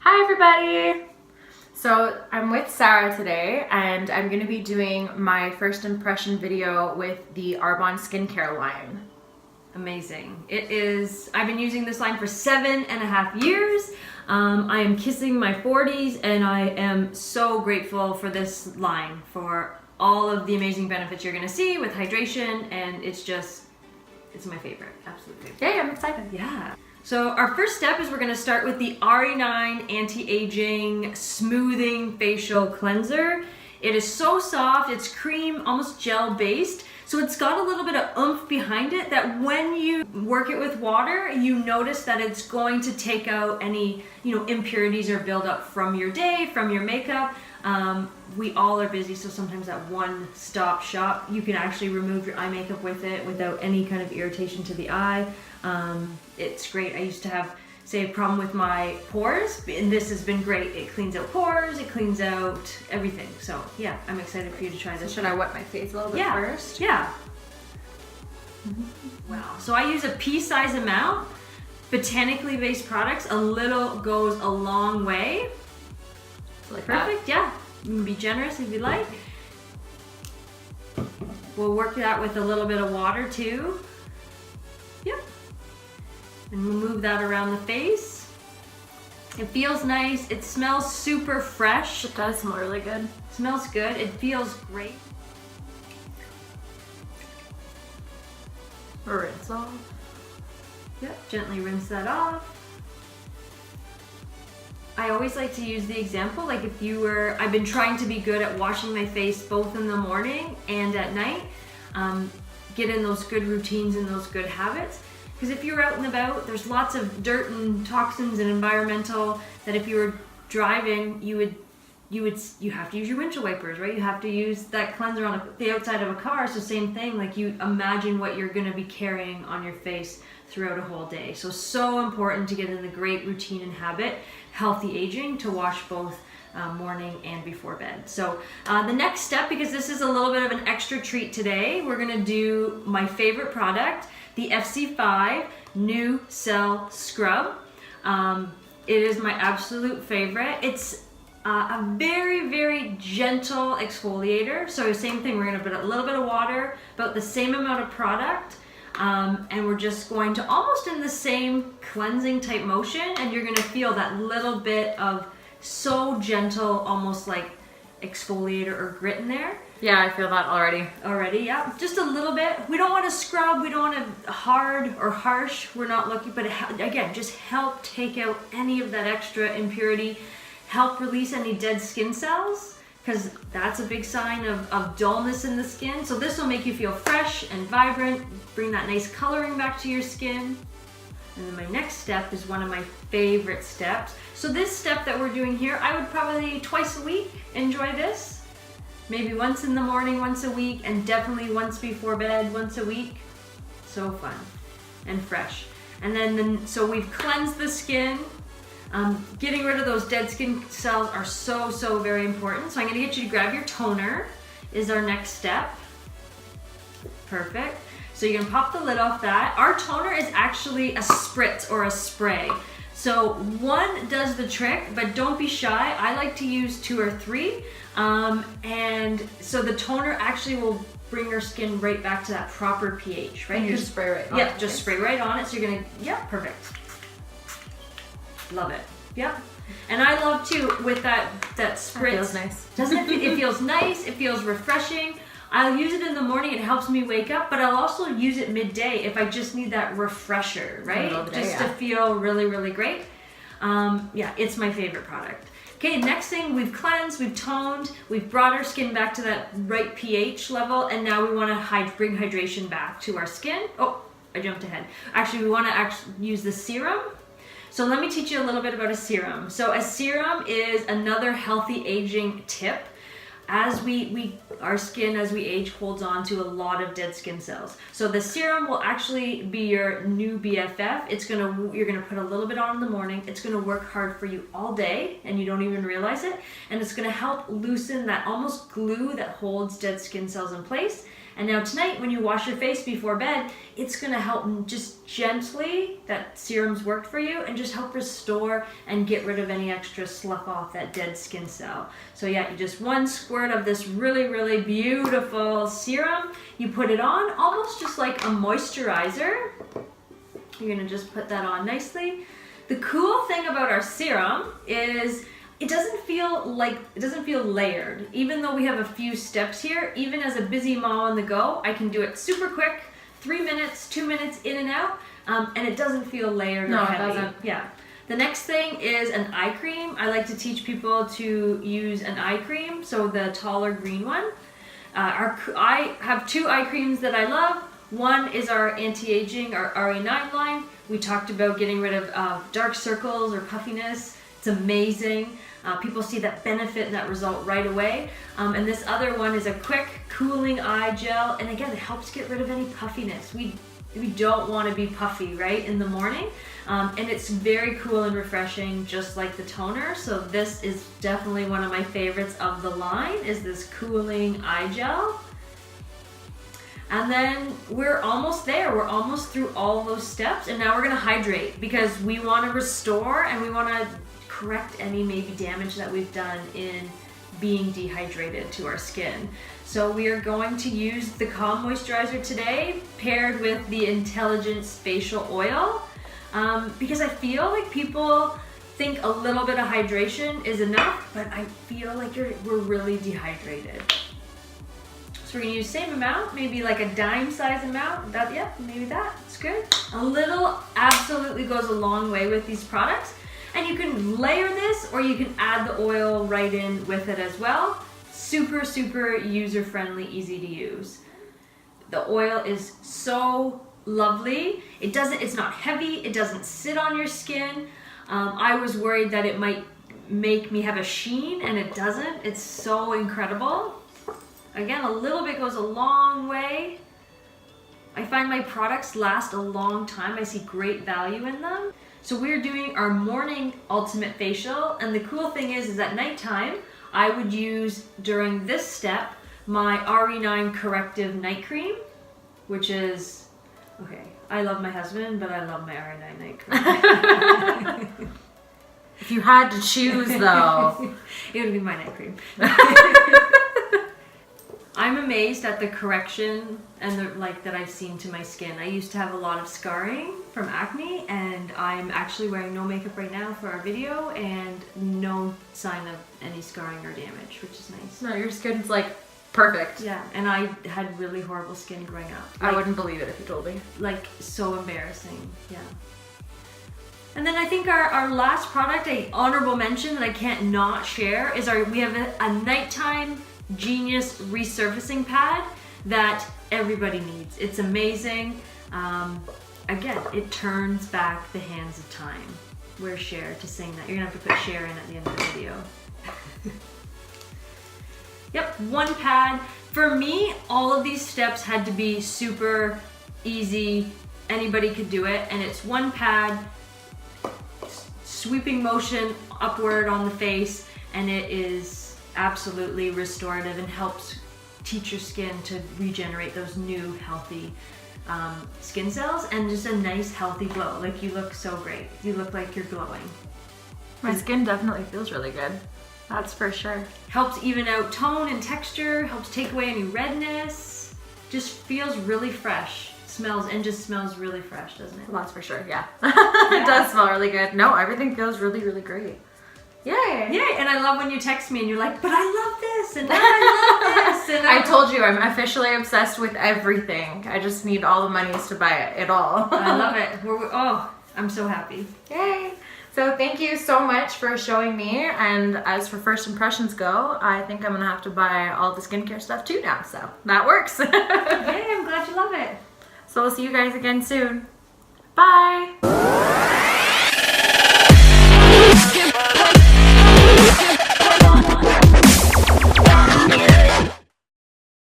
Hi everybody! So I'm with Sarah today and I'm going to be doing my first impression video with the Arbonne skincare line. Amazing. It is, I've been using this line for 7.5 years. I am kissing my 40s and I am so grateful for this line, for all of the amazing benefits you're going to see with hydration, and it's my favorite, absolutely. Yay, I'm excited. Yeah. So our first step is we're going to start with the RE9 Anti-Aging Smoothing Facial Cleanser. It is so soft, it's cream, almost gel based. So it's got a little bit of oomph behind it that when you work it with water, you notice that it's going to take out any, impurities or buildup from your day, from your makeup. We all are busy, so sometimes that one-stop shop, you can actually remove your eye makeup with it without any kind of irritation to the eye. It's great. I used to have, say, a problem with my pores, and this has been great. It cleans out pores, it cleans out everything. So yeah, I'm excited for you to try this. So should I wet my face a little bit first? Yeah. Wow. So I use a pea-size amount. Botanically based products, a little goes a long way. Like Perfect, yeah. You can be generous if you like. We'll work that with a little bit of water too. Yep. And we'll move that around the face. It feels nice. It smells super fresh. It does smell really good. It smells good. It feels great. Rinse off. Yep, gently rinse that off. I always like to use the example, like if you were, I've been trying to be good at washing my face both in the morning and at night. Get in those good routines and those good habits. Because if you're out and about, there's lots of dirt and toxins and environmental that if you were driving, you have to use your windshield wipers, right? You have to use that cleanser on the outside of a car. So same thing, like you imagine what you're gonna be carrying on your face throughout a whole day. So important to get in the great routine and habit, healthy aging, to wash both morning and before bed. So the next step, because this is a little bit of an extra treat today, we're gonna do my favorite product, the FC5 New Cell Scrub. It is my absolute favorite. It's a very, very gentle exfoliator. So same thing, we're gonna put a little bit of water, about the same amount of product, and we're just going to almost in the same cleansing type motion, and you're gonna feel that little bit of so gentle, almost like exfoliator or grit in there. Yeah, I feel that already. Already, yeah. Just a little bit. We don't want to scrub, we don't want to hard or harsh. We're not looking, but again, just help take out any of that extra impurity, help release any dead skin cells, because that's a big sign of dullness in the skin. So this will make you feel fresh and vibrant, bring that nice coloring back to your skin. And then my next step is one of my favorite steps. So this step that we're doing here, I would probably twice a week enjoy this. Maybe once in the morning, once a week, and definitely once before bed, once a week. So fun and fresh. And then so we've cleansed the skin. Getting rid of those dead skin cells are so very important. So I'm gonna get you to grab your toner, is our next step. Perfect. So you're gonna pop the lid off that. Our toner is actually a spritz or a spray. So one does the trick, but don't be shy. I like to use 2 or 3. And so the toner actually will bring your skin right back to that proper pH, right? And you just spray right on it. Yeah, just spray right on it. So you're gonna, yeah, perfect. Love it. Yep. And I love too with that spritz. That feels nice. Doesn't it? It feels nice. It feels refreshing. I'll use it in the morning. It helps me wake up, but I'll also use it midday if I just need that refresher, right? To feel really great. Yeah, it's my favorite product. Okay, next thing, we've cleansed, we've toned, we've brought our skin back to that right pH level, and now we want to bring hydration back to our skin. Oh, I jumped ahead. Actually, we want to use the serum. So let me teach you a little bit about a serum. So a serum is another healthy aging tip. As our skin, as we age, holds on to a lot of dead skin cells. So the serum will actually be your new BFF. You're gonna put a little bit on in the morning. It's gonna work hard for you all day, and you don't even realize it. And it's gonna help loosen that almost glue that holds dead skin cells in place. And now tonight, when you wash your face before bed, it's gonna help just gently, that serum's worked for you, and just help restore and get rid of any extra slough off that dead skin cell. So yeah, you just 1 squirt of this really, really beautiful serum. You put it on almost just like a moisturizer. You're gonna just put that on nicely. The cool thing about our serum is it doesn't feel layered. Even though we have a few steps here, even as a busy mom on the go, I can do it super quick, 3 minutes, 2 minutes in and out, and it doesn't feel layered or heavy. It doesn't. Yeah. The next thing is an eye cream. I like to teach people to use an eye cream, so the taller green one. I have 2 eye creams that I love. One is our anti-aging, our RE9 line. We talked about getting rid of dark circles or puffiness. It's amazing. People see that benefit and that result right away. And this other one is a quick cooling eye gel. And again, it helps get rid of any puffiness. We don't want to be puffy, right, in the morning. And it's very cool and refreshing, just like the toner. So this is definitely one of my favorites of the line, is this cooling eye gel. And then we're almost there. We're almost through all those steps. And now we're gonna hydrate, because we wanna restore and we wanna correct any maybe damage that we've done in being dehydrated to our skin. So we are going to use the Calm Moisturizer today, paired with the Intelligence Facial Oil, because I feel like people think a little bit of hydration is enough, but I feel like we're really dehydrated. So we're gonna use the same amount, maybe like a dime size amount. Maybe that's good. A little absolutely goes a long way with these products. And you can layer this, or you can add the oil right in with it as well. Super, super user-friendly, easy to use. The oil is so lovely. It's not heavy, it doesn't sit on your skin. I was worried that it might make me have a sheen, and it doesn't. It's so incredible. Again, a little bit goes a long way. I find my products last a long time. I see great value in them. So we're doing our morning ultimate facial, and the cool thing is at nighttime, I would use, during this step, my RE9 Corrective Night Cream, which is, okay, I love my husband, but I love my RE9 Night Cream. If you had to choose though. It would be my night cream. I'm amazed at the correction and that I've seen to my skin. I used to have a lot of scarring from acne, and I'm actually wearing no makeup right now for our video, and no sign of any scarring or damage, which is nice. No, your skin's like perfect. Yeah, and I had really horrible skin growing up. I wouldn't believe it if you told me. Like, so embarrassing, yeah. And then I think our last product, an honorable mention that I can't not share, is we have a nighttime Genius resurfacing pad that everybody needs. It's amazing. Again, it turns back the hands of time. Where's Cher to sing that? You're gonna have to put Cher in at the end of the video. Yep, 1 pad. For me, all of these steps had to be super easy. Anybody could do it, and it's 1 pad, sweeping motion upward on the face, and it is absolutely restorative and helps teach your skin to regenerate those new healthy skin cells, and just a nice healthy glow. Like, you look so great. You look like you're glowing. My skin definitely feels really good. That's for sure. Helps even out tone and texture, helps take away any redness. Just feels really fresh. Smells really fresh, doesn't it? Well, that's for sure, yeah. It does smell really good. No, everything feels really, really great. Yay! Yay! And I love when you text me and you're like, but I love this, and I love this. And I told you, I'm officially obsessed with everything. I just need all the monies to buy it all. I love it. I'm so happy. Yay! So thank you so much for showing me. And as for first impressions go, I think I'm gonna have to buy all the skincare stuff too now. So that works. Yay! I'm glad you love it. So we'll see you guys again soon. Bye!